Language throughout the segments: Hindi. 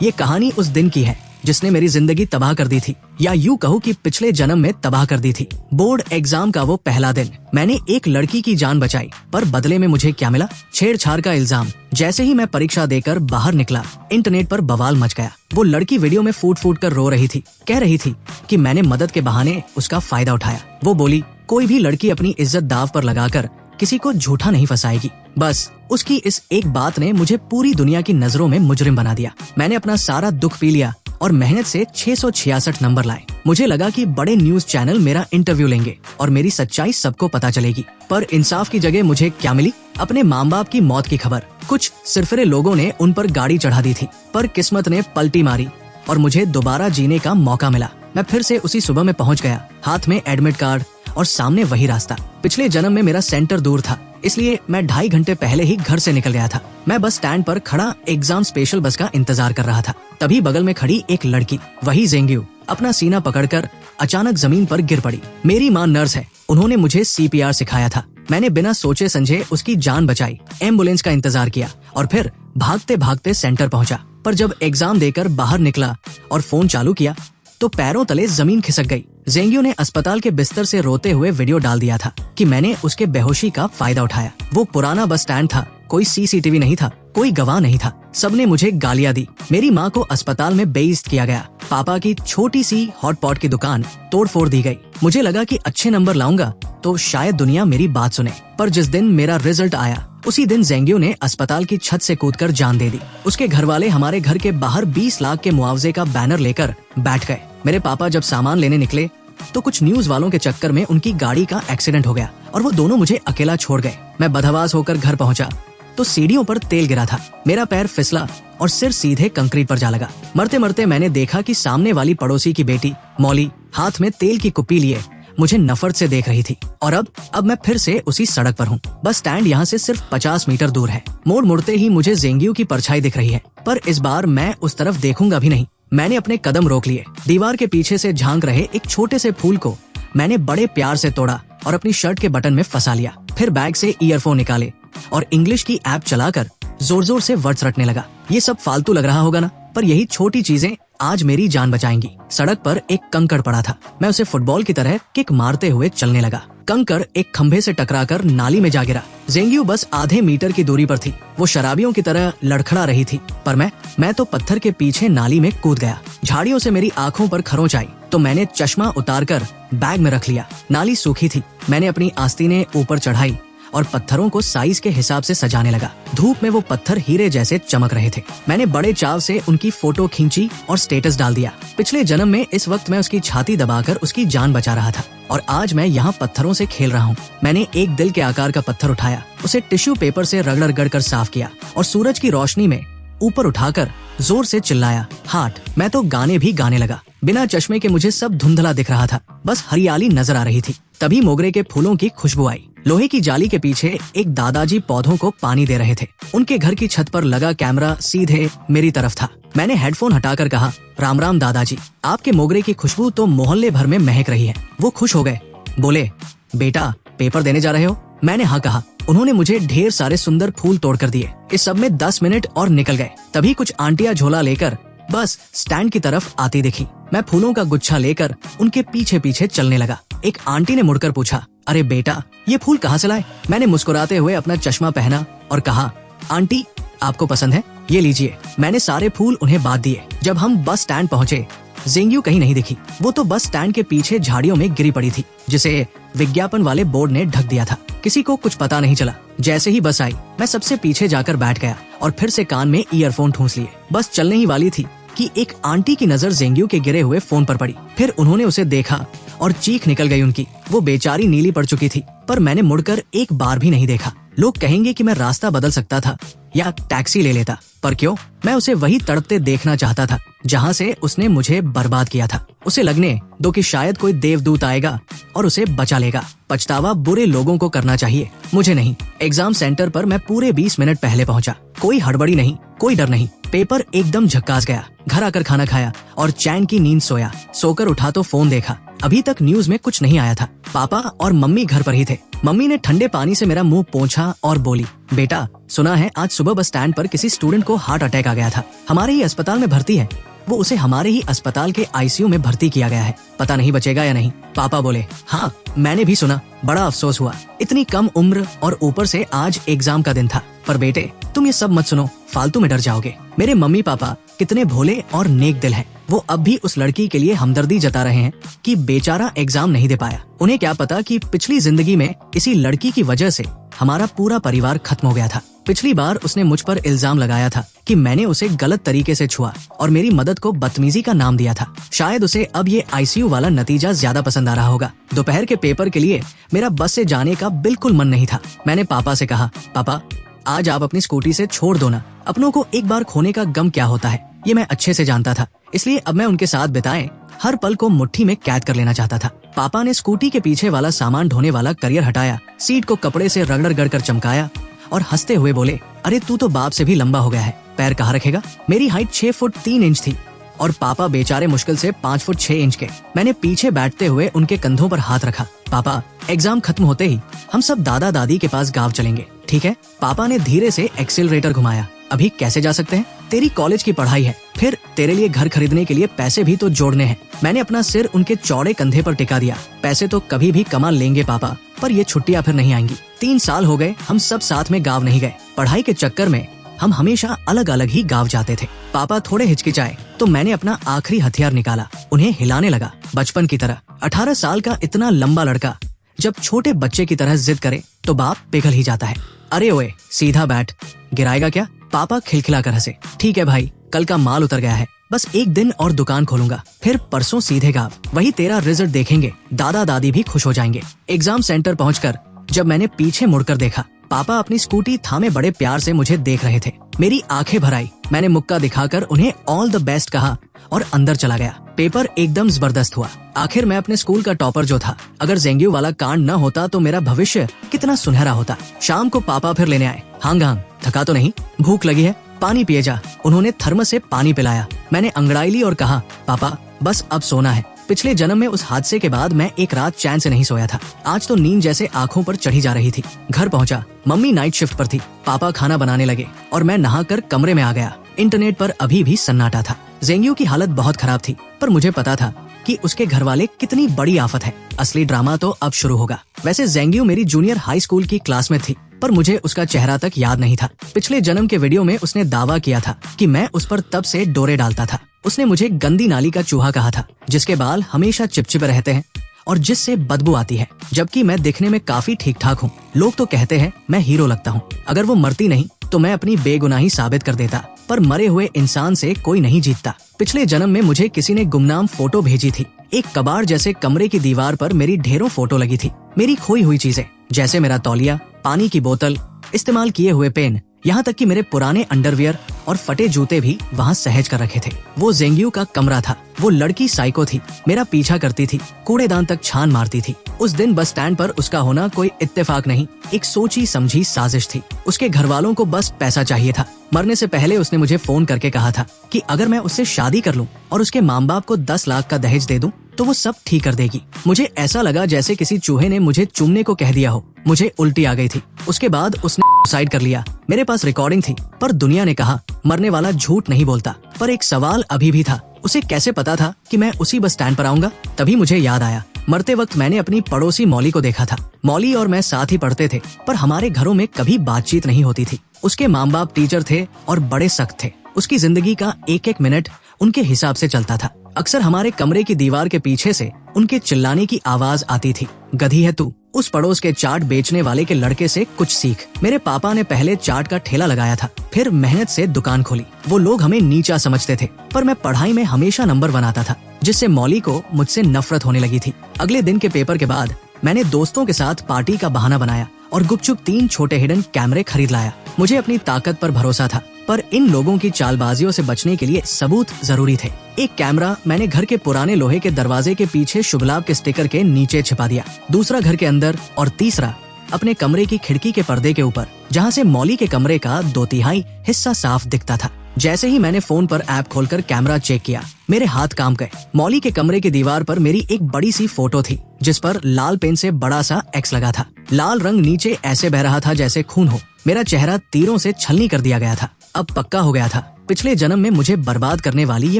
ये कहानी उस दिन की है जिसने मेरी जिंदगी तबाह कर दी थी, या यूं कहूँ कि पिछले जन्म में तबाह कर दी थी। बोर्ड एग्जाम का वो पहला दिन, मैंने एक लड़की की जान बचाई, पर बदले में मुझे क्या मिला? छेड़छाड़ का इल्जाम। जैसे ही मैं परीक्षा देकर बाहर निकला, इंटरनेट पर बवाल मच गया। वो लड़की वीडियो में फूट फूट कर रो रही थी, कह रही थी कि मैंने मदद के बहाने उसका फायदा उठाया। वो बोली, कोई भी लड़की अपनी इज्जत दाव पर लगाकर किसी को झूठा नहीं फंसाएगी। बस उसकी इस एक बात ने मुझे पूरी दुनिया की नजरों में मुजरिम बना दिया। मैंने अपना सारा दुख पी लिया और मेहनत से 666 नंबर लाए। मुझे लगा कि बड़े न्यूज चैनल मेरा इंटरव्यू लेंगे और मेरी सच्चाई सबको पता चलेगी, पर इंसाफ की जगह मुझे क्या मिली? अपने माँ बाप की मौत की खबर। कुछ सिरफिरे लोगों ने उन पर गाड़ी चढ़ा दी थी, पर किस्मत ने पलटी मारी और मुझे दोबारा जीने का मौका मिला। मैं फिर से उसी सुबह में पहुंच गया, हाथ में एडमिट कार्ड और सामने वही रास्ता। पिछले जन्म में मेरा सेंटर दूर था, इसलिए मैं 2.5 घंटे पहले ही घर से निकल गया था। मैं बस स्टैंड पर खड़ा एग्जाम स्पेशल बस का इंतजार कर रहा था। तभी बगल में खड़ी एक लड़की, वही जेंग्यू, अपना सीना पकड़कर अचानक जमीन पर गिर पड़ी। मेरी माँ नर्स है, उन्होंने मुझे CPR सिखाया था। मैंने बिना सोचे समझे उसकी जान बचाई, एम्बुलेंस का इंतजार किया और फिर भागते भागते सेंटर पहुंचा। पर जब एग्जाम देकर बाहर निकला और फोन चालू किया तो पैरों तले जमीन खिसक गई। जेंग्यू ने अस्पताल के बिस्तर से रोते हुए वीडियो डाल दिया था कि मैंने उसके बेहोशी का फायदा उठाया। वो पुराना बस स्टैंड था, कोई CCTV नहीं था, कोई गवाह नहीं था। सबने मुझे गालियां दी। मेरी माँ को अस्पताल में बेइज्जत किया गया। पापा की छोटी सी हॉटपॉट की दुकान तोड़फोड़ दी गई। मुझे लगा कि अच्छे नंबर लाऊंगा तो शायद दुनिया मेरी बात सुने, पर जिस दिन मेरा रिजल्ट आया उसी दिन जेंग्यू ने अस्पताल की छत से कूदकर जान दे दी। उसके घर वाले हमारे घर के बाहर 20 लाख के मुआवजे का बैनर लेकर बैठ गए। मेरे पापा जब सामान लेने निकले तो कुछ न्यूज वालों के चक्कर में उनकी गाड़ी का एक्सीडेंट हो गया और वो दोनों मुझे अकेला छोड़ गए। मैं बदहवास होकर घर पहुंचा तो सीढ़ियों पर तेल गिरा था। मेरा पैर फिसला और सिर सीधे कंक्रीट पर जा लगा। मरते मरते मैंने देखा कि सामने वाली पड़ोसी की बेटी मौली हाथ में तेल की कुप्पी लिए मुझे नफरत से देख रही थी। और अब मैं फिर से उसी सड़क पर हूँ। बस स्टैंड यहाँ से सिर्फ 50 मीटर दूर है। मोड़ मुड़ते ही मुझे जेंग्यू की परछाई दिख रही है, पर इस बार मैं उस तरफ देखूंगा भी नहीं। मैंने अपने कदम रोक लिए। दीवार के पीछे से झांक रहे एक छोटे से फूल को मैंने बड़े प्यार से तोड़ा और अपनी शर्ट के बटन में फंसा लिया। फिर बैग से ईयरफोन निकाले और इंग्लिश की ऐप चलाकर जोर जोर से वर्ड्स रटने लगा। ये सब फालतू लग रहा होगा ना, पर यही छोटी चीजें आज मेरी जान बचाएंगी। सड़क पर एक कंकड़ पड़ा था। मैं उसे फुटबॉल की तरह किक मारते हुए चलने लगा। कंकड़ एक खंभे से टकराकर नाली में जा गिरा। जेंग्यू बस आधे मीटर की दूरी पर थी। वो शराबियों की तरह लड़खड़ा रही थी, पर मैं तो पत्थर के पीछे नाली में कूद गया। झाड़ियों से मेरी आंखों पर खरोंच आई तो मैंने चश्मा उतारकर बैग में रख लिया। नाली सूखी थी। मैंने अपनी आस्तीनें ऊपर चढ़ाई और पत्थरों को साइज के हिसाब से सजाने लगा। धूप में वो पत्थर हीरे जैसे चमक रहे थे। मैंने बड़े चाव से उनकी फोटो खींची और स्टेटस डाल दिया। पिछले जन्म में इस वक्त मैं उसकी छाती दबाकर उसकी जान बचा रहा था और आज मैं यहाँ पत्थरों से खेल रहा हूँ। मैंने एक दिल के आकार का पत्थर उठाया, उसे टिश्यू पेपर से रगड़ रगड़ कर साफ किया और सूरज की रोशनी में ऊपर उठाकर जोर से चिल्लाया, हार्ट। मैं तो गाने भी गाने लगा। बिना चश्मे के मुझे सब धुंधला दिख रहा था, बस हरियाली नजर आ रही थी। तभी मोगरे के फूलों की खुशबू आई। लोहे की जाली के पीछे एक दादाजी पौधों को पानी दे रहे थे। उनके घर की छत पर लगा कैमरा सीधे मेरी तरफ था। मैंने हेडफोन हटाकर कहा, राम राम दादाजी, आपके मोगरे की खुशबू तो मोहल्ले भर में महक रही है। वो खुश हो गए, बोले, बेटा पेपर देने जा रहे हो? मैंने हाँ कहा। उन्होंने मुझे ढेर सारे सुंदर फूल तोड़कर दिए। इस सब में 10 मिनट और निकल गए। तभी कुछ आंटियां झोला लेकर बस स्टैंड की तरफ आती दिखी। मैं फूलों का गुच्छा लेकर उनके पीछे पीछे चलने लगा। एक आंटी ने मुड़कर पूछा, अरे बेटा, ये फूल कहाँ से लाए? मैंने मुस्कुराते हुए अपना चश्मा पहना और कहा, आंटी आपको पसंद है? ये लीजिए। मैंने सारे फूल उन्हें बांट दिए। जब हम बस स्टैंड पहुँचे, जेंग्यू कहीं नहीं दिखी। वो तो बस स्टैंड के पीछे झाड़ियों में गिरी पड़ी थी, जिसे विज्ञापन वाले बोर्ड ने ढक दिया था। किसी को कुछ पता नहीं चला। जैसे ही बस आई, मैं सबसे पीछे जाकर बैठ गया और फिर से कान में ईयरफोन ठूंस लिए। बस चलने ही वाली थी कि एक आंटी की नजर जेंग्यू के गिरे हुए फोन पर पड़ी। फिर उन्होंने उसे देखा और चीख निकल गई उनकी। वो बेचारी नीली पड़ चुकी थी, पर मैंने मुड़कर एक बार भी नहीं देखा। लोग कहेंगे कि मैं रास्ता बदल सकता था या टैक्सी ले लेता, पर क्यों? मैं उसे वही तड़पते देखना चाहता था जहाँ से उसने मुझे बर्बाद किया था। उसे लगने दो कि शायद कोई देवदूत आएगा और उसे बचा लेगा। पछतावा बुरे लोगों को करना चाहिए, मुझे नहीं। एग्जाम सेंटर पर मैं पूरे 20 मिनट पहले पहुंचा। कोई हड़बड़ी नहीं, कोई डर नहीं। पेपर एकदम झक्कास गया। घर आकर खाना खाया और चैन की नींद सोया। सोकर उठा तो फोन देखा अभी तक न्यूज में कुछ नहीं आया था। पापा और मम्मी घर पर ही थे। मम्मी ने ठंडे पानी से मेरा मुंह पोंछा और बोली, बेटा सुना है आज सुबह बस स्टैंड पर किसी स्टूडेंट को हार्ट अटैक आ गया था, हमारे ही अस्पताल में भर्ती है। वो उसे हमारे ही अस्पताल के आईसीयू में भर्ती किया गया है, पता नहीं बचेगा या नहीं। पापा बोले, हाँ मैंने भी सुना, बड़ा अफसोस हुआ, इतनी कम उम्र और ऊपर से आज एग्जाम का दिन था। पर बेटे तुम ये सब मत सुनो, फालतू में डर जाओगे। मेरे मम्मी पापा कितने भोले और नेक दिल हैं। वो अब भी उस लड़की के लिए हमदर्दी जता रहे हैं कि बेचारा एग्जाम नहीं दे पाया। उन्हें क्या पता कि पिछली जिंदगी में इसी लड़की की वजह से हमारा पूरा परिवार खत्म हो गया था। पिछली बार उसने मुझ पर इल्जाम लगाया था कि मैंने उसे गलत तरीके से छुआ और मेरी मदद को बदतमीजी का नाम दिया था। शायद उसे अब ये आईसीयू वाला नतीजा ज्यादा पसंद आ रहा होगा। दोपहर के पेपर के लिए मेरा बस से जाने का बिल्कुल मन नहीं था। मैंने पापा से कहा, पापा आज आप अपनी स्कूटी से छोड़ दो ना, अपनों को एक बार खोने का गम क्या होता है ये मैं अच्छे से जानता था, इसलिए अब मैं उनके साथ बिताए हर पल को मुट्ठी में कैद कर लेना चाहता था। पापा ने स्कूटी के पीछे वाला सामान ढोने वाला करियर हटाया, सीट को कपड़े से रगड़ कर चमकाया और हंसते हुए बोले, अरे तू तो बाप से भी लंबा हो गया है, पैर कहाँ रखेगा। मेरी हाइट 6 फुट 3 इंच थी और पापा बेचारे मुश्किल से 5 फुट 6 इंच के। मैंने पीछे बैठते हुए उनके कंधों पर हाथ रखा। पापा एग्जाम खत्म होते ही हम सब दादा दादी के पास गांव चलेंगे, ठीक है। पापा ने धीरे से एक्सीलरेटर घुमाया। अभी कैसे जा सकते हैं, तेरी कॉलेज की पढ़ाई है, फिर तेरे लिए घर खरीदने के लिए पैसे भी तो जोड़ने हैं। मैंने अपना सिर उनके चौड़े कंधे पर टिका दिया। पैसे तो कभी भी कमा लेंगे पापा, पर ये छुट्टियां फिर नहीं आएंगी। 3 साल हो गए हम सब साथ में गाँव नहीं गए। पढ़ाई के चक्कर में हम हमेशा अलग अलग ही गाँव जाते थे। पापा थोड़े हिचकिचाए तो मैंने अपना आखिरी हथियार निकाला, उन्हें हिलाने लगा बचपन की तरह। 18 साल का इतना लंबा लड़का जब छोटे बच्चे की तरह जिद करे तो बाप पिघल ही जाता है। अरे ओए सीधा बैठ, गिराएगा क्या। पापा खिलखिला कर हंसे। ठीक है भाई, कल का माल उतर गया है, बस 1 दिन और दुकान खोलूंगा, फिर परसों सीधे गाँव, वही तेरा रिजल्ट देखेंगे, दादा दादी भी खुश हो जाएंगे। एग्जाम सेंटर पहुंचकर जब मैंने पीछे मुड़कर देखा, पापा अपनी स्कूटी थामे बड़े प्यार से मुझे देख रहे थे। मेरी आंखें भर आई। मैंने मुक्का दिखाकर उन्हें ऑल द बेस्ट कहा और अंदर चला गया। पेपर एकदम जबरदस्त हुआ। आखिर मैं अपने स्कूल का टॉपर जो था। अगर ज़ेंग्यू वाला कांड न होता तो मेरा भविष्य कितना सुनहरा होता। शाम को पापा फिर लेने आए। हांग थका तो नहीं, भूख लगी है, पानी पिए जा। उन्होंने थर्मस से पानी पिलाया। मैंने अंगड़ाई ली और कहा, पापा बस अब सोना है। पिछले जन्म में उस हादसे के बाद मैं एक रात चैन से नहीं सोया था। आज तो नींद जैसे आंखों पर चढ़ी जा रही थी। घर पहुंचा, मम्मी नाइट शिफ्ट पर थी। पापा खाना बनाने लगे और मैं नहाकर कमरे में आ गया। इंटरनेट पर अभी भी सन्नाटा था। ज़ेंग्यू की हालत बहुत खराब थी, पर मुझे पता था कि उसके घर वाले कितनी बड़ी आफत है। असली ड्रामा तो अब शुरू होगा। वैसे ज़ेंग्यू मेरी जूनियर हाई स्कूल की क्लास में थी, पर मुझे उसका चेहरा तक याद नहीं था। पिछले जन्म के वीडियो में उसने दावा किया था कि मैं उस पर तब से डोरे डालता था। उसने मुझे गंदी नाली का चूहा कहा था, जिसके बाल हमेशा चिपचिपे रहते हैं और जिससे बदबू आती है, जबकि मैं दिखने में काफी ठीक ठाक हूँ। लोग तो कहते हैं मैं हीरो लगता हूँ। अगर वो मरती नहीं तो मैं अपनी बेगुनाही साबित कर देता, पर मरे हुए इंसान से कोई नहीं जीतता। पिछले जन्म में मुझे किसी ने गुमनाम फोटो भेजी थी। एक कबाड़ जैसे कमरे की दीवार पर मेरी ढेरों फोटो लगी थी। मेरी खोई हुई चीजें, जैसे मेरा तौलिया, पानी की बोतल, इस्तेमाल किए हुए पेन, यहाँ तक कि मेरे पुराने अंडरवियर और फटे जूते भी वहाँ सहेज कर रखे थे। वो ज़ेंग्यू का कमरा था। वो लड़की साइको थी, मेरा पीछा करती थी, कूड़ेदान तक छान मारती थी। उस दिन बस स्टैंड पर उसका होना कोई इत्तेफाक नहीं, एक सोची समझी साजिश थी। उसके घर वालों को बस पैसा चाहिए था। मरने से पहले उसने मुझे फोन करके कहा था कि अगर मैं उससे शादी कर लूं और उसके माँ बाप को 10 लाख का दहेज दे दूं तो वो सब ठीक कर देगी। मुझे ऐसा लगा जैसे किसी चूहे ने मुझे चूमने को कह दिया हो। मुझे उल्टी आ गई थी। उसके बाद उसने सुसाइड कर लिया। मेरे पास रिकॉर्डिंग थी, पर दुनिया ने कहा मरने वाला झूठ नहीं बोलता। पर एक सवाल अभी भी था, उसे कैसे पता था कि मैं उसी बस स्टैंड पर आऊंगा। तभी मुझे याद आया, मरते वक्त मैंने अपनी पड़ोसी मौली को देखा था। मौली और मैं साथ ही पढ़ते थे, पर हमारे घरों में कभी बातचीत नहीं होती थी। उसके माँ बाप टीचर थे और बड़े सख्त थे। उसकी जिंदगी का एक एक मिनट उनके हिसाब से चलता था। अक्सर हमारे कमरे की दीवार के पीछे से उनके चिल्लाने की आवाज आती थी, गधी है तू, उस पड़ोस के चाट बेचने वाले के लड़के से कुछ सीख। मेरे पापा ने पहले चाट का ठेला लगाया था, फिर मेहनत से दुकान खोली। वो लोग हमें नीचा समझते थे, पर मैं पढ़ाई में हमेशा नंबर बनाता था, जिससे मौली को मुझसे नफरत होने लगी थी। अगले दिन के पेपर के बाद मैंने दोस्तों के साथ पार्टी का बहाना बनाया और गुपचुप 3 छोटे हिडन कैमरे खरीद लाया। मुझे अपनी ताकत पर भरोसा था, पर इन लोगों की चालबाजियों से बचने के लिए सबूत जरूरी थे। एक कैमरा मैंने घर के पुराने लोहे के दरवाजे के पीछे शुभ लाभ के स्टिकर के नीचे छिपा दिया, दूसरा घर के अंदर और तीसरा अपने कमरे की खिड़की के पर्दे के ऊपर, जहाँ से मौली के कमरे का 2/3 हिस्सा साफ दिखता था। जैसे ही मैंने फोन पर ऐप खोलकर कैमरा चेक किया, मेरे हाथ कांप गए। मौली के कमरे की दीवार पर मेरी एक बड़ी सी फोटो थी जिस पर लाल पेन से बड़ा सा एक्स लगा था। लाल रंग नीचे ऐसे बह रहा था जैसे खून हो। मेरा चेहरा तीरों से छलनी कर दिया गया था। अब पक्का हो गया था, पिछले जन्म में मुझे बर्बाद करने वाली ये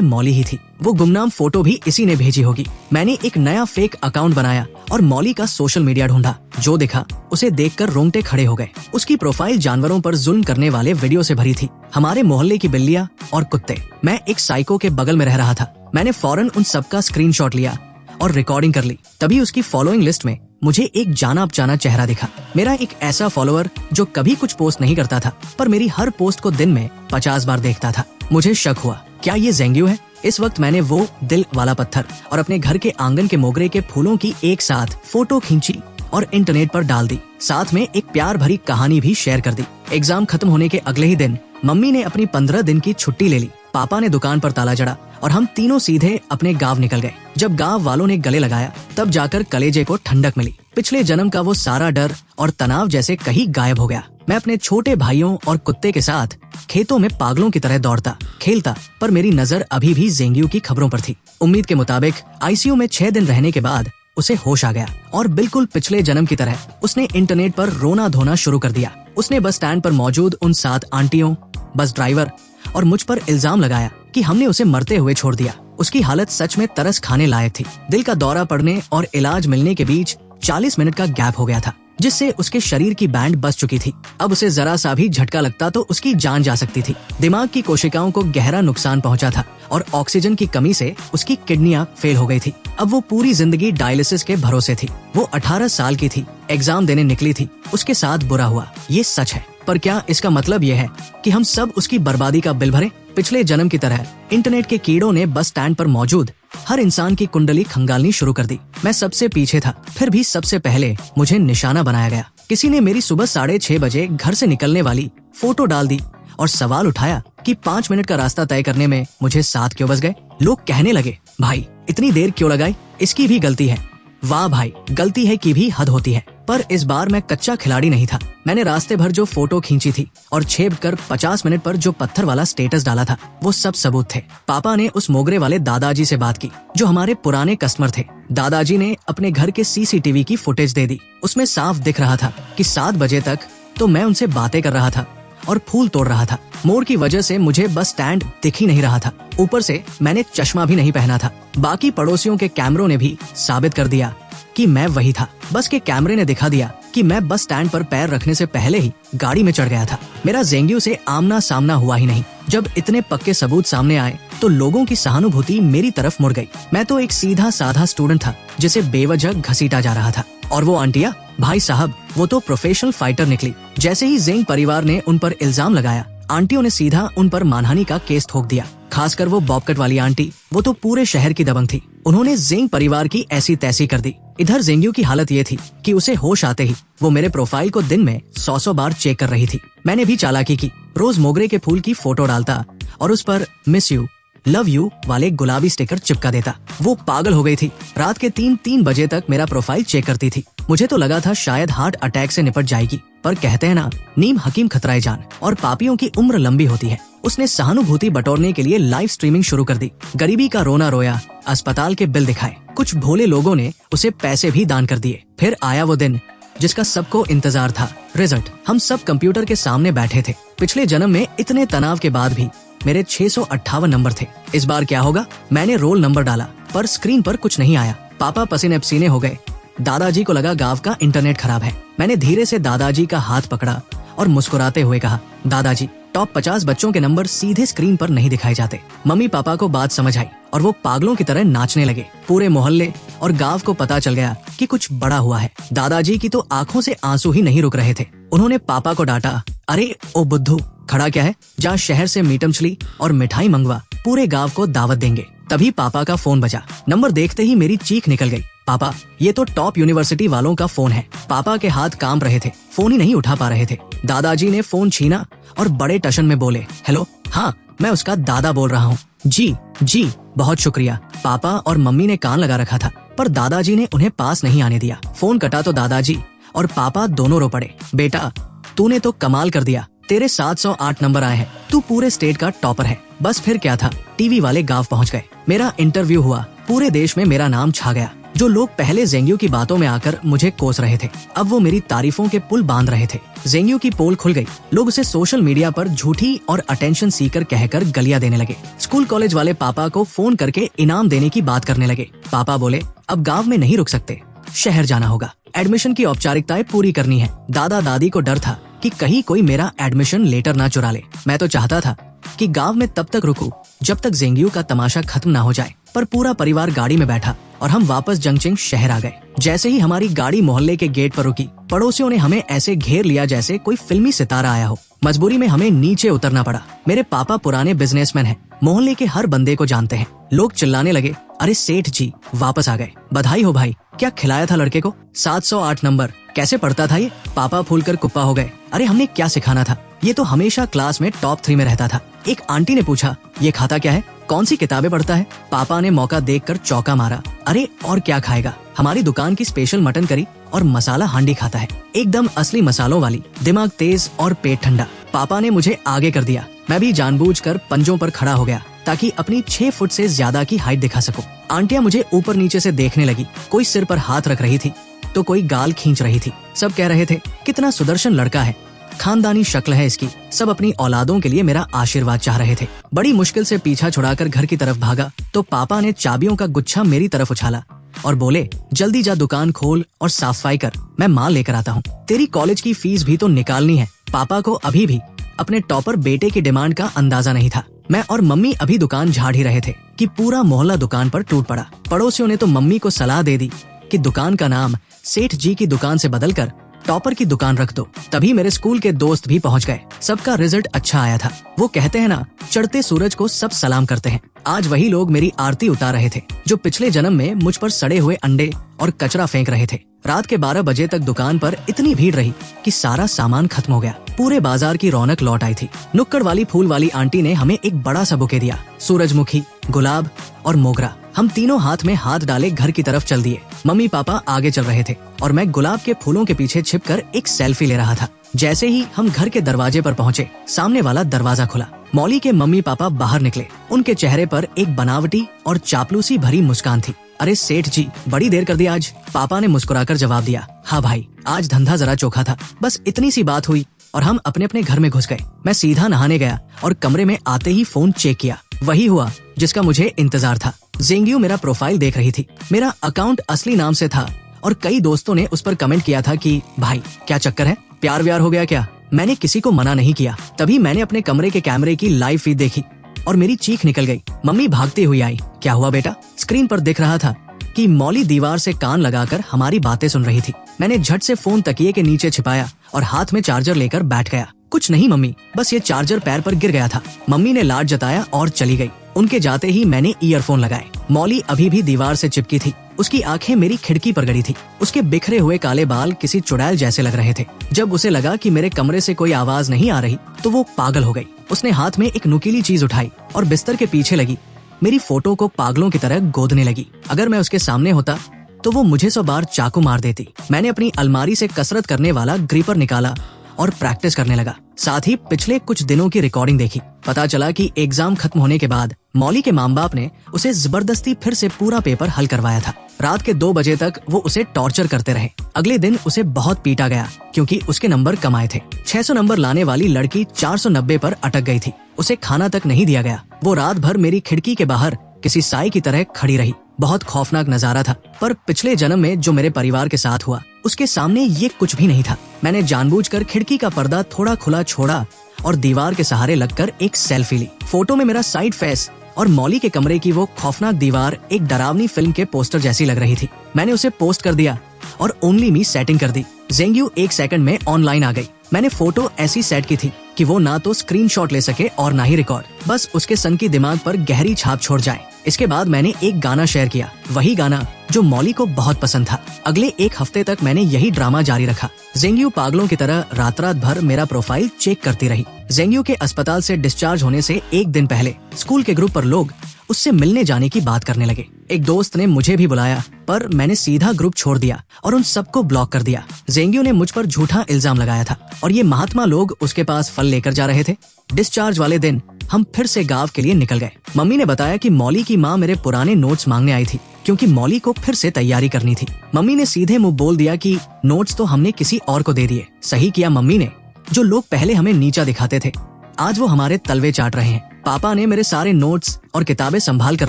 मौली ही थी। वो गुमनाम फोटो भी इसी ने भेजी होगी। मैंने एक नया फेक अकाउंट बनाया और मौली का सोशल मीडिया ढूंढा। जो दिखा उसे देखकर रोंगटे खड़े हो गए। उसकी प्रोफाइल जानवरों पर जुल्म करने वाले वीडियो से भरी थी। हमारे मोहल्ले की बिल्लियां और कुत्ते। मैं एक साइको के बगल में रह रहा था। मैंने फौरन उन सबका स्क्रीनशॉट लिया और रिकॉर्डिंग कर ली। तभी उसकी फॉलोइंग लिस्ट में मुझे एक जाना पहचाना चेहरा दिखा। मेरा एक ऐसा फॉलोअर जो कभी कुछ पोस्ट नहीं करता था, पर मेरी हर पोस्ट को दिन में 50 बार देखता था। मुझे शक हुआ, क्या ये ज़ेंग्यू है? इस वक्त मैंने वो दिल वाला पत्थर और अपने घर के आंगन के मोगरे के फूलों की एक साथ फोटो खींची और इंटरनेट पर डाल दी। साथ में एक प्यार भरी कहानी भी शेयर कर दी। एग्जाम खत्म होने के अगले ही दिन मम्मी ने अपनी 15 दिन की छुट्टी ले ली। पापा ने दुकान पर ताला जड़ा और हम तीनों सीधे अपने गांव निकल गए। जब गांव वालों ने गले लगाया तब जाकर कलेजे को ठंडक मिली। पिछले जन्म का वो सारा डर और तनाव जैसे कहीं गायब हो गया। मैं अपने छोटे भाइयों और कुत्ते के साथ खेतों में पागलों की तरह दौड़ता खेलता, पर मेरी नजर अभी भी ज़ेंग्यू की खबरों पर थी। उम्मीद के मुताबिक आईसीयू में 6 दिन रहने के बाद उसे होश आ गया और बिल्कुल पिछले जन्म की तरह उसने इंटरनेट पर रोना धोना शुरू कर दिया। उसने बस स्टैंड पर मौजूद उन 7 आंटियों, बस ड्राइवर और मुझ पर इल्जाम लगाया कि हमने उसे मरते हुए छोड़ दिया। उसकी हालत सच में तरस खाने लायक थी। दिल का दौरा पड़ने और इलाज मिलने के बीच 40 मिनट का गैप हो गया था, जिससे उसके शरीर की बैंड बस चुकी थी। अब उसे जरा सा भी झटका लगता तो उसकी जान जा सकती थी। दिमाग की कोशिकाओं को गहरा नुकसान पहुंचा था और ऑक्सीजन की कमी से उसकी किडनियां फेल हो गई थी। अब वो पूरी जिंदगी डायलिसिस के भरोसे थी। वो 18 साल की थी, एग्जाम देने निकली थी। उसके साथ बुरा हुआ, ये सच है। पर क्या इसका मतलब यह है कि हम सब उसकी बर्बादी का बिल भरें? पिछले जन्म की तरह इंटरनेट के कीड़ों ने बस स्टैंड पर मौजूद हर इंसान की कुंडली खंगालनी शुरू कर दी। मैं सबसे पीछे था, फिर भी सबसे पहले मुझे निशाना बनाया गया। किसी ने मेरी सुबह 6:30 बजे घर से निकलने वाली फोटो डाल दी और सवाल उठाया कि 5 मिनट का रास्ता तय करने में मुझे 7 क्यों बज गए। लोग कहने लगे, भाई इतनी देर क्यों लगाई, इसकी भी गलती है। वाह भाई, गलती है की भी हद होती है। पर इस बार मैं कच्चा खिलाड़ी नहीं था। मैंने रास्ते भर जो फोटो खींची थी और छेप कर 50 मिनट पर जो पत्थर वाला स्टेटस डाला था, वो सब सबूत थे। पापा ने उस मोगरे वाले दादाजी से बात की जो हमारे पुराने कस्टमर थे। दादाजी ने अपने घर के सीसीटीवी की फुटेज दे दी। उसमें साफ दिख रहा था कि 7 बजे तक तो मैं उनसे बातें कर रहा था और फूल तोड़ रहा था। मोड़ की वजह से मुझे बस स्टैंड दिख ही नहीं रहा था। ऊपर से मैंने चश्मा भी नहीं पहना था। बाकी पड़ोसियों के कैमरों ने भी साबित कर दिया कि मैं वही था। बस के कैमरे ने दिखा दिया कि मैं बस स्टैंड पर पैर रखने से पहले ही गाड़ी में चढ़ गया था। मेरा ज़ेंग्यू से आमना सामना हुआ ही नहीं। जब इतने पक्के सबूत सामने आए तो लोगों की सहानुभूति मेरी तरफ मुड़ गई। मैं तो एक सीधा साधा स्टूडेंट था जिसे बेवजह घसीटा जा रहा था। और वो आंटिया, भाई साहब, वो तो प्रोफेशनल फाइटर निकली। जैसे ही ज़ेंग परिवार ने उन पर इल्जाम लगाया, आंटियों ने सीधा उन पर मानहानि का केस ठोक दिया। खासकर वो बॉबकट वाली आंटी, वो तो पूरे शहर की दबंग थी। उन्होंने ज़ेंग परिवार की ऐसी तैसी कर दी। इधर ज़ेंग्यू की हालत ये थी कि उसे होश आते ही वो मेरे प्रोफाइल को दिन में 100 बार चेक कर रही थी। मैंने भी चालाकी की। रोज मोगरे के फूल की फोटो डालता और उस पर मिस यू, लव यू वाले गुलाबी स्टिकर चिपका देता। वो पागल हो गई थी। रात के 3 बजे तक मेरा प्रोफाइल चेक करती थी। मुझे तो लगा था शायद हार्ट अटैक से निपट जाएगी, पर कहते हैं ना, नीम हकीम खतराए जान, और पापियों की उम्र लंबी होती है। उसने सहानुभूति बटोरने के लिए लाइव स्ट्रीमिंग शुरू कर दी। गरीबी का रोना रोया, अस्पताल के बिल दिखाए। कुछ भोले लोगों ने उसे पैसे भी दान कर दिए। फिर आया वो दिन जिसका सबको इंतजार था, रिजल्ट। हम सब कंप्यूटर के सामने बैठे थे। पिछले जन्म में इतने तनाव के बाद भी मेरे 658 नंबर थे। इस बार क्या होगा? मैंने रोल नंबर डाला पर स्क्रीन पर कुछ नहीं आया। पापा पसीने पसीने हो गए। दादाजी को लगा गांव का इंटरनेट खराब है। मैंने धीरे से दादाजी का हाथ पकड़ा और मुस्कुराते हुए कहा, दादाजी, टॉप 50 बच्चों के नंबर सीधे स्क्रीन पर नहीं दिखाए जाते। मम्मी पापा को बात समझ आई और वो पागलों की तरह नाचने लगे। पूरे मोहल्ले और गांव को पता चल गया कि कुछ बड़ा हुआ है। दादाजी की तो आंखों से आंसू ही नहीं रुक रहे थे। उन्होंने पापा को डांटा, अरे ओ बुद्धू, खड़ा क्या है? जा शहर से मीट मछली और मिठाई मंगवा, पूरे गांव को दावत देंगे। तभी पापा का फोन बजा। नंबर देखते ही मेरी चीख निकल गई। पापा, ये तो टॉप यूनिवर्सिटी वालों का फोन है। पापा के हाथ कांप रहे थे, फोन ही नहीं उठा पा रहे थे। दादाजी ने फोन छीना और बड़े टशन में बोले, हेलो, हाँ, मैं उसका दादा बोल रहा हूँ। जी जी, बहुत शुक्रिया। पापा और मम्मी ने कान लगा रखा था, पर दादाजी ने उन्हें पास नहीं आने दिया। फोन कटा तो दादाजी और पापा दोनों रो पड़े। बेटा, तूने तो कमाल कर दिया। तेरे 708 नंबर आए हैं, तू पूरे स्टेट का टॉपर है। बस फिर क्या था, टीवी वाले गांव पहुंच गए, मेरा इंटरव्यू हुआ, पूरे देश में मेरा नाम छा गया। जो लोग पहले जेंग्यू की बातों में आकर मुझे कोस रहे थे, अब वो मेरी तारीफों के पुल बांध रहे थे। जेंग्यू की पोल खुल गई, लोग उसे सोशल मीडिया पर झूठी और अटेंशन सीकर कहकर गालियां देने लगे। स्कूल कॉलेज वाले पापा को फोन करके इनाम देने की बात करने लगे। पापा बोले अब गाँव में नहीं रुक सकते, शहर जाना होगा, एडमिशन की औपचारिकताएं पूरी करनी है। दादा दादी को डर था कि कहीं कोई मेरा एडमिशन लेटर ना चुरा ले। मैं तो चाहता था कि गांव में तब तक रुकूं जब तक जेंग्यू का तमाशा खत्म ना हो जाए, पर पूरा परिवार गाड़ी में बैठा और हम वापस जंगचिंग शहर आ गए। जैसे ही हमारी गाड़ी मोहल्ले के गेट पर रुकी, पड़ोसियों ने हमें ऐसे घेर लिया जैसे कोई फिल्मी सितारा आया हो। मजबूरी में हमें नीचे उतरना पड़ा। मेरे पापा पुराने बिजनेसमैन हैं, मोहल्ले के हर बंदे को जानते हैं। लोग चिल्लाने लगे, अरे सेठ जी वापस आ गए, बधाई हो भाई, क्या खिलाया था लड़के को? 708 नंबर, कैसे पढ़ता था ये? पापा फूलकर कुप्पा हो गए। अरे हमने क्या सिखाना था, ये तो हमेशा क्लास में टॉप 3 में रहता था। एक आंटी ने पूछा, ये खाता क्या है, कौन सी किताबें पढ़ता है? पापा ने मौका देखकर चौका मारा, अरे और क्या खाएगा, हमारी दुकान की स्पेशल मटन करी और मसाला हांडी खाता है, एकदम असली मसालों वाली, दिमाग तेज और पेट ठंडा। पापा ने मुझे आगे कर दिया, मैं भी जानबूझकर पंजों पर खड़ा हो गया ताकि अपनी 6 फुट से ज्यादा की हाइट दिखा सकूं। आंटियां मुझे ऊपर नीचे से देखने लगी, कोई सिर पर हाथ रख रही थी तो कोई गाल खींच रही थी। सब कह रहे थे कितना सुदर्शन लड़का है, खानदानी शक्ल है इसकी। सब अपनी औलादों के लिए मेरा आशीर्वाद चाह रहे थे। बड़ी मुश्किल से पीछा छुड़ाकर घर की तरफ भागा तो पापा ने चाबियों का गुच्छा मेरी तरफ उछाला और बोले, जल्दी जा दुकान खोल और साफ सफाई कर, मैं माल लेकर आता हूँ। तेरी कॉलेज की फीस भी तो निकालनी है। पापा को अभी भी अपने टॉपर बेटे की डिमांड का अंदाजा नहीं था। मैं और मम्मी अभी दुकान झाड़ ही रहे थे कि पूरा मोहल्ला दुकान पर टूट पड़ा। पड़ोसियों ने तो मम्मी को सलाह दे दी कि दुकान का नाम सेठ जी की दुकान से बदलकर टॉपर की दुकान रख दो। तभी मेरे स्कूल के दोस्त भी पहुंच गए। सबका रिजल्ट अच्छा आया था। वो कहते हैं ना, चढ़ते सूरज को सब सलाम करते हैं। आज वही लोग मेरी आरती उतार रहे थे जो पिछले जन्म में मुझ पर सड़े हुए अंडे और कचरा फेंक रहे थे। रात के 12 बजे तक दुकान पर इतनी भीड़ रही कि सारा सामान खत्म हो गया। पूरे बाजार की रौनक लौट आई थी। नुक्कड़ वाली फूल वाली आंटी ने हमें एक बड़ा सा बुके दिया, सूरजमुखी, गुलाब और मोगरा। हम तीनों हाथ में हाथ डाले घर की तरफ चल दिए। मम्मी पापा आगे चल रहे थे और मैं गुलाब के फूलों के पीछे छिपकर एक सेल्फी ले रहा था। जैसे ही हम घर के दरवाजे पर पहुँचे, सामने वाला दरवाजा खुला। मौली के मम्मी पापा बाहर निकले। उनके चेहरे पर एक बनावटी और चापलूसी भरी मुस्कान थी। अरे सेठ जी, बड़ी देर कर दी आज। पापा ने मुस्कुराकर जवाब दिया, हाँ भाई, आज धंधा जरा चोखा था। बस इतनी सी बात हुई और हम अपने अपने घर में घुस गए। मैं सीधा नहाने गया और कमरे में आते ही फोन चेक किया। वही हुआ जिसका मुझे इंतजार था। जेंग्यू मेरा प्रोफाइल देख रही थी। मेरा अकाउंट असली नाम से था और कई दोस्तों ने उस पर कमेंट किया था कि भाई क्या चक्कर है, प्यार व्यार हो गया क्या? मैंने किसी को मना नहीं किया। तभी मैंने अपने कमरे के कैमरे की लाइव फीड देखी और मेरी चीख निकल गई। मम्मी भागती हुई आई। क्या हुआ बेटा? स्क्रीन पर दिख रहा था कि मौली दीवार से कान लगाकर हमारी बातें सुन रही थी। मैंने झट से फोन तकिए के नीचे छिपाया और हाथ में चार्जर लेकर बैठ गया। कुछ नहीं मम्मी, बस ये चार्जर पैर पर गिर गया था। मम्मी ने लाड जताया और चली गई। उनके जाते ही मैंने ईयरफोन लगाए। मौली अभी भी दीवार से चिपकी थी। उसकी आंखें मेरी खिड़की पर गड़ी थी। उसके बिखरे हुए काले बाल किसी चुड़ैल जैसे लग रहे थे। जब उसे लगा कि मेरे कमरे से कोई आवाज नहीं आ रही तो वो पागल हो गई। उसने हाथ में एक नुकीली चीज उठाई और बिस्तर के पीछे लगी मेरी फोटो को पागलों की तरह गोदने लगी। अगर मैं उसके सामने होता तो वो मुझे 100 बार चाकू मार देती। मैंने अपनी अलमारी से कसरत करने वाला ग्रिपर निकाला और प्रैक्टिस करने लगा। साथ ही पिछले कुछ दिनों की रिकॉर्डिंग देखी। पता चला कि एग्जाम खत्म होने के बाद मौली के माँ बाप ने उसे जबरदस्ती फिर से पूरा पेपर हल करवाया था। रात के 2 बजे तक वो उसे टॉर्चर करते रहे। अगले दिन उसे बहुत पीटा गया क्योंकि उसके नंबर कम आए थे। 600 नंबर लाने वाली लड़की 490 पर अटक गई थी। उसे खाना तक नहीं दिया गया। वो रात भर मेरी खिड़की के बाहर किसी साई की तरह खड़ी रही। बहुत खौफनाक नजारा था, पर पिछले जन्म में जो मेरे परिवार के साथ हुआ उसके सामने ये कुछ भी नहीं था। मैंने जानबूझकर खिड़की का पर्दा थोड़ा खुला छोड़ा और दीवार के सहारे लगकर एक सेल्फी ली। फोटो में मेरा साइड फेस और मौली के कमरे की वो खौफनाक दीवार एक डरावनी फिल्म के पोस्टर जैसी लग रही थी। मैंने उसे पोस्ट कर दिया और ओनली मी सेटिंग कर दी। जेंग्यू 1 सेकंड में ऑनलाइन आ गई। मैंने फोटो ऐसी सेट की थी कि वो ना तो स्क्रीनशॉट ले सके और ना ही रिकॉर्ड, बस उसके सन की दिमाग पर गहरी छाप छोड़ जाए। इसके बाद मैंने एक गाना शेयर किया, वही गाना जो मौली को बहुत पसंद था। अगले 1 हफ्ते तक मैंने यही ड्रामा जारी रखा। जेंग्यू पागलों की तरह रात रात भर मेरा प्रोफाइल चेक करती रही। जेंग्यू के अस्पताल से डिस्चार्ज होने से 1 दिन पहले स्कूल के ग्रुप पर लोग उससे मिलने जाने की बात करने लगे। एक दोस्त ने मुझे भी बुलाया, पर मैंने सीधा ग्रुप छोड़ दिया और उन सबको ब्लॉक कर दिया। जेंग्यू ने मुझ पर झूठा इल्जाम लगाया था और ये महात्मा लोग उसके पास फल लेकर जा रहे थे। डिस्चार्ज वाले दिन हम फिर से गांव के लिए निकल गए। मम्मी ने बताया कि मौली की माँ मेरे पुराने नोट्स मांगने आई थी, क्योंकि मौली को फिर से तैयारी करनी थी। मम्मी ने सीधे मुंह बोल दिया कि नोट्स तो हमने किसी और को दे दिए। सही किया मम्मी ने। जो लोग पहले हमें नीचा दिखाते थे, आज वो हमारे तलवे चाट रहे हैं। पापा ने मेरे सारे नोट्स और किताबें संभाल कर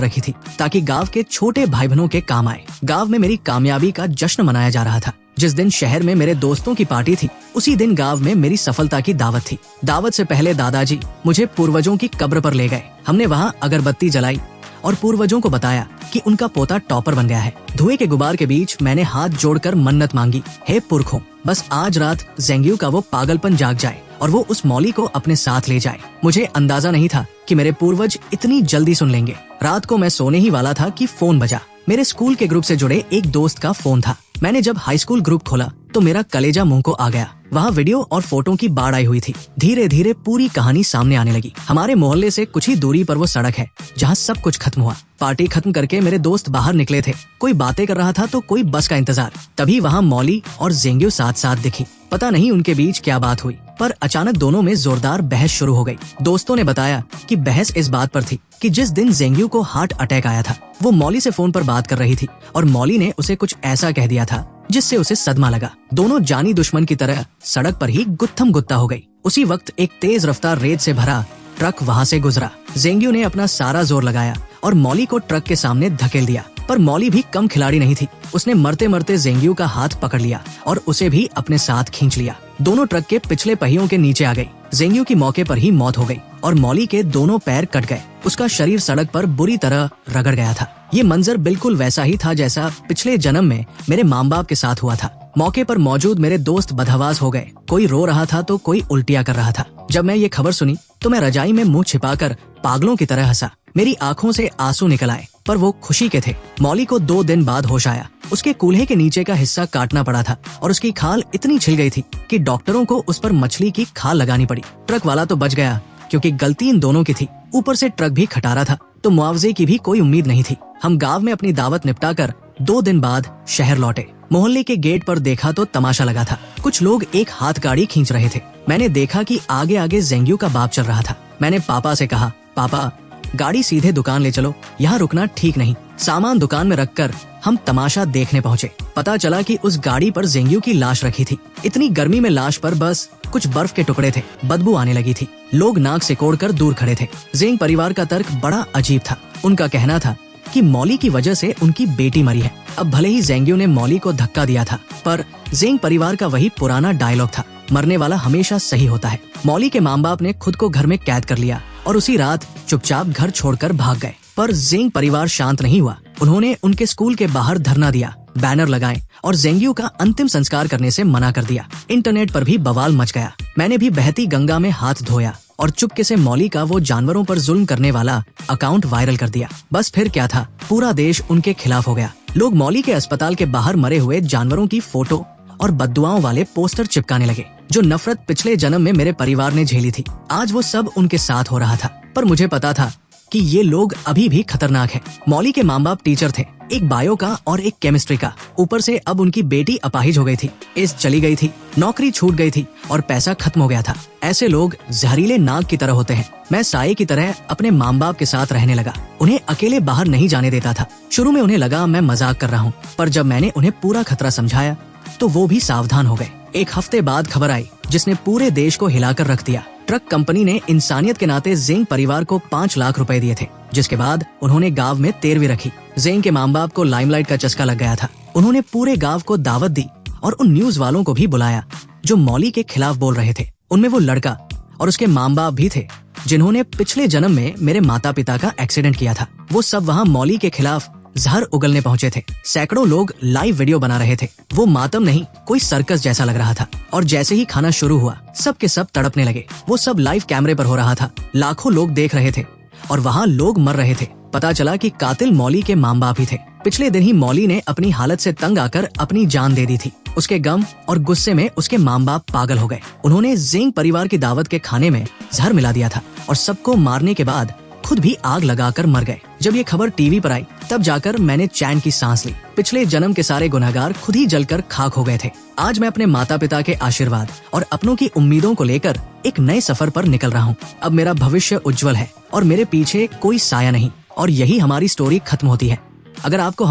रखी थी, ताकि गांव के छोटे भाई बहनों के काम आए। गांव में मेरी कामयाबी का जश्न मनाया जा रहा था। जिस दिन शहर में मेरे दोस्तों की पार्टी थी, उसी दिन गांव में मेरी सफलता की दावत थी। दावत से पहले दादाजी मुझे पूर्वजों की कब्र पर ले गए। हमने वहाँ अगरबत्ती जलाई और पूर्वजों को बताया कि उनका पोता टॉपर बन गया है। धुएं के गुबार के बीच मैंने हाथ जोड़कर मन्नत मांगी, हे पुरखों, बस आज रात जेंग्यू का वो पागलपन जाग जाए और वो उस मौली को अपने साथ ले जाए। मुझे अंदाजा नहीं था कि मेरे पूर्वज इतनी जल्दी सुन लेंगे। रात को मैं सोने ही वाला था कि फोन बजा। मेरे स्कूल के ग्रुप से जुड़े एक दोस्त का फोन था। मैंने जब हाई स्कूल ग्रुप खोला तो मेरा कलेजा मुंह को आ गया। वहाँ वीडियो और फोटो की बाढ़ आई हुई थी। धीरे धीरे पूरी कहानी सामने आने लगी। हमारे मोहल्ले से कुछ ही दूरी पर वो सड़क है जहाँ सब कुछ खत्म हुआ। पार्टी खत्म करके मेरे दोस्त बाहर निकले थे। कोई बातें कर रहा था तो कोई बस का इंतजार। तभी वहाँ मौली और जेंग्यू साथ साथ दिखी। पता नहीं उनके बीच क्या बात हुई, पर अचानक दोनों में जोरदार बहस शुरू हो गई। दोस्तों ने बताया कि बहस इस बात पर थी कि जिस दिन जेंग्यू को हार्ट अटैक आया था, वो मौली से फोन पर बात कर रही थी और मौली ने उसे कुछ ऐसा कह दिया था जिससे उसे सदमा लगा। दोनों जानी दुश्मन की तरह सड़क पर ही गुत्थम गुत्ता हो गई। उसी वक्त एक तेज रफ्तार रेत से भरा ट्रक वहाँ से गुजरा। जेंग्यू ने अपना सारा जोर लगाया और मौली को ट्रक के सामने धकेल दिया, पर मौली भी कम खिलाड़ी नहीं थी। उसने मरते मरते जेंग्यू का हाथ पकड़ लिया और उसे भी अपने साथ खींच लिया। दोनों ट्रक के पिछले पहियों के नीचे आ गई। जेंग्यू की मौके पर ही मौत हो गई और मौली के दोनों पैर कट गए। उसका शरीर सड़क पर बुरी तरह रगड़ गया था। ये मंजर बिल्कुल वैसा ही था जैसा पिछले जन्म में मेरे माँ बाप के साथ हुआ था। मौके पर मौजूद मेरे दोस्त बदहवास हो गए। कोई रो रहा था तो कोई उल्टियाँ कर रहा था। जब मैं ये खबर सुनी तो मैं रजाई में मुंह छिपाकर पागलों की तरह हंसा। मेरी आंखों से आंसू निकल आए, पर वो खुशी के थे। मौली को 2 दिन बाद होश आया। उसके कूल्हे के नीचे का हिस्सा काटना पड़ा था और उसकी खाल इतनी छिल गई थी कि डॉक्टरों को उस पर मछली की खाल लगानी पड़ी। ट्रक वाला तो बच गया, क्योंकि गलती इन दोनों की थी। ऊपर से ट्रक भी खटारा था, तो मुआवजे की भी कोई उम्मीद नहीं थी। हम गांव में अपनी दावत निपटाकर 2 दिन बाद शहर लौटे। मोहल्ले के गेट पर देखा तो तमाशा लगा था। कुछ लोग एक हाथ गाड़ी खींच रहे थे। मैंने देखा कि आगे आगे जेंग्यू का बाप चल रहा था। मैंने पापा से कहा, पापा गाड़ी सीधे दुकान ले चलो, यहाँ रुकना ठीक नहीं। सामान दुकान में रखकर हम तमाशा देखने पहुँचे। पता चला कि उस गाड़ी पर जेंग्यू की लाश रखी थी। इतनी गर्मी में लाश पर बस कुछ बर्फ के टुकड़े थे। बदबू आने लगी थी। लोग नाक सिकोड़कर दूर खड़े थे। जेंग परिवार का तर्क बड़ा अजीब था। उनका कहना था कि मौली की वजह से उनकी बेटी मरी है। अब भले ही जेंग्यू ने मौली को धक्का दिया था, पर जेंग परिवार का वही पुराना डायलॉग था, मरने वाला हमेशा सही होता है। मौली के माँ बाप ने खुद को घर में कैद कर लिया और उसी रात चुपचाप घर छोड़कर भाग गए। पर जेंग परिवार शांत नहीं हुआ। उन्होंने उनके स्कूल के बाहर धरना दिया, बैनर लगाए और जेंग्यू का अंतिम संस्कार करने से मना कर दिया। इंटरनेट पर भी बवाल मच गया। मैंने भी बहती गंगा में हाथ धोया और चुपके से मौली का वो जानवरों पर जुल्म करने वाला अकाउंट वायरल कर दिया। बस फिर क्या था, पूरा देश उनके खिलाफ हो गया। लोग मौली के अस्पताल के बाहर मरे हुए जानवरों की फोटो और बद्दुआओं वाले पोस्टर चिपकाने लगे। जो नफरत पिछले जन्म में मेरे परिवार ने झेली थी, आज वो सब उनके साथ हो रहा था। पर मुझे पता था कि ये लोग अभी भी खतरनाक हैं। मौली के माँ बाप टीचर थे, एक बायो का और एक केमिस्ट्री का। ऊपर से अब उनकी बेटी अपाहिज हो गई थी, एज चली गई थी, नौकरी छूट गई थी और पैसा खत्म हो गया था। ऐसे लोग जहरीले नाग की तरह होते हैं। मैं साये की तरह अपने माँ बाप के साथ रहने लगा। उन्हें अकेले बाहर नहीं जाने देता था। शुरू में उन्हें लगा मैं मजाक कर रहा हूँ, पर जब मैंने उन्हें पूरा खतरा समझाया तो वो भी सावधान हो गए। 1 हफ्ते बाद खबर आई जिसने पूरे देश को हिलाकर रख दिया। ट्रक कंपनी ने इंसानियत के नाते जेंग परिवार को 5 लाख रुपए दिए थे, जिसके बाद उन्होंने गांव में तेरवी रखी। जेंग के माँ बाप को लाइमलाइट का चस्का लग गया था। उन्होंने पूरे गांव को दावत दी और उन न्यूज वालों को भी बुलाया जो मौली के खिलाफ बोल रहे थे। उनमें वो लड़का और उसके माँ बाप भी थे जिन्होंने पिछले जन्म में मेरे माता पिता का एक्सीडेंट किया था। वो सब वहाँ मौली के खिलाफ जहर उगलने पहुंचे थे। सैकड़ों लोग लाइव वीडियो बना रहे थे। वो मातम नहीं, कोई सर्कस जैसा लग रहा था। और जैसे ही खाना शुरू हुआ, सब के सब तड़पने लगे। वो सब लाइव कैमरे पर हो रहा था। लाखों लोग देख रहे थे और वहाँ लोग मर रहे थे। पता चला कि कातिल मौली के माँ बाप ही थे। पिछले दिन ही मौली ने अपनी हालत से तंग आकर अपनी जान दे दी थी। उसके गम और गुस्से में उसके माँ बाप पागल हो गए। उन्होंने जेंग परिवार की दावत के खाने में जहर मिला दिया था और सबको मारने के बाद खुद भी आग लगाकर मर गए। जब ये खबर टीवी पर आई तब जाकर मैंने चैन की सांस ली। पिछले जन्म के सारे गुनहगार खुद ही जलकर खाक हो गए थे। आज मैं अपने माता पिता के आशीर्वाद और अपनों की उम्मीदों को लेकर एक नए सफर पर निकल रहा हूँ। अब मेरा भविष्य उज्जवल है और मेरे पीछे कोई साया नहीं। और यही हमारी स्टोरी खत्म होती है। अगर आपको हमारी